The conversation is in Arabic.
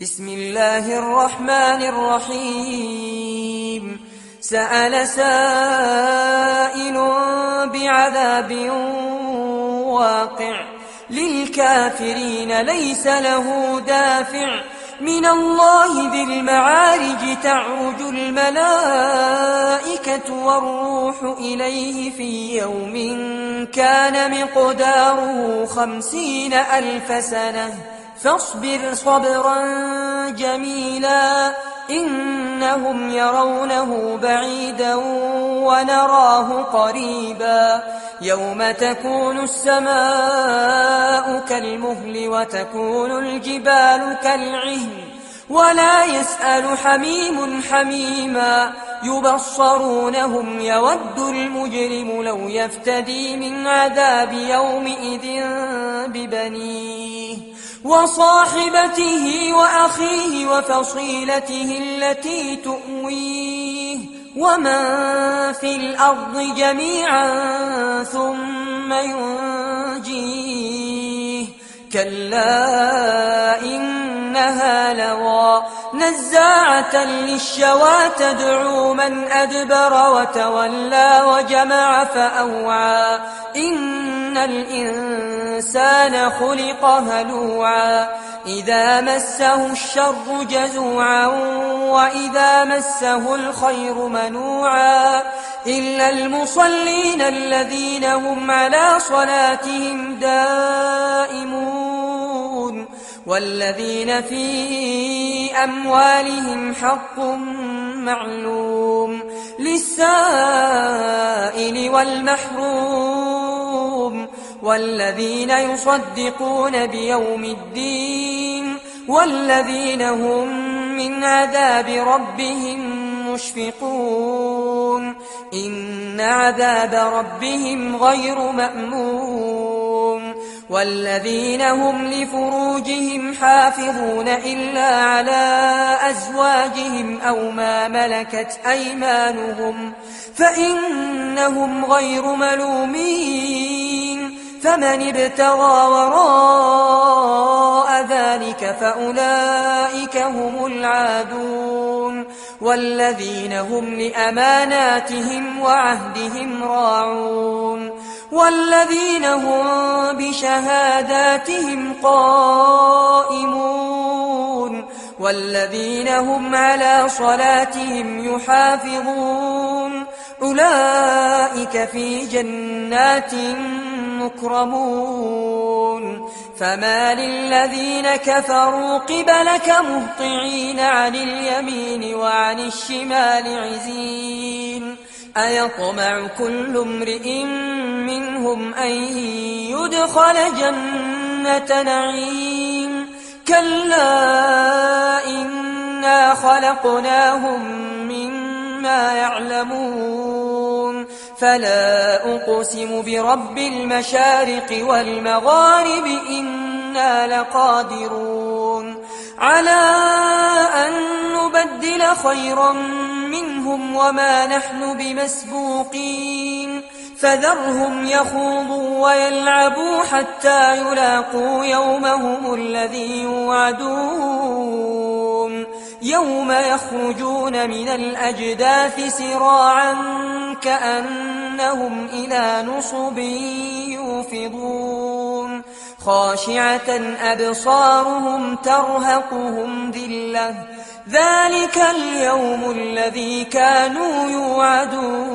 بسم الله الرحمن الرحيم. سأل سائل بعذاب واقع للكافرين ليس له دافع من الله ذي المعارج تعرج الملائكة والروح إليه في يوم كان مقداره 50,000 سنة فاصبر صبرا جميلا إنهم يرونه بعيدا ونراه قريبا يوم تكون السماء كالمهل وتكون الجبال كالعهن ولا يسأل حميم حميما يبصرونهم يود المجرم لو يفتدي من عذاب يومئذ ببنيه وصاحبته وأخيه وفصيلته التي تؤويه ومن في الأرض جميعا ثم ينجيه كلا إنها لظى نزاعة للشوى تدعو من أدبر وتولى وجمع فأوعى إن الإنسان خلق هلوعا إذا مسه الشر جزوعا وإذا مسه الخير منوعا إلا المصلين الذين هم على صلاتهم دائمون والذين في أموالهم حق معلوم للسائل والمحروم والذين يصدقون بيوم الدين والذين هم من عذاب ربهم مشفقون إن عذاب ربهم غير مأمون والذين هم لفروجهم حافظون إلا على أزواجهم أو ما ملكت أيمانهم فإنهم غير ملومين فمن ابتغى وراء ذلك فأولئك هم العادون والذين هم لأماناتهم وعهدهم راعون والذين هم بشهاداتهم قائمون والذين هم على صلاتهم يحافظون أولئك في جنات مكرمون فما للذين كفروا قبلك مهطعين عن اليمين وعن الشمال عزين أيطمع كل امرئ منهم أن يدخل جنة نعيم كلا إنا خلقناهم مما يعلمون فلا أقسم برب المشارق والمغارب إنا لقادرون على أن نبدل خيرا منهم وما نحن بمسبوقين فذرهم يخوضوا ويلعبوا حتى يلاقوا يومهم الذي يوعدون يوم يخرجون من الأجداث سراعا كأنهم إلى نصب يوفضون خاشعة أبصارهم ترهقهم ذلة ذلك اليوم الذي كانوا يوعدون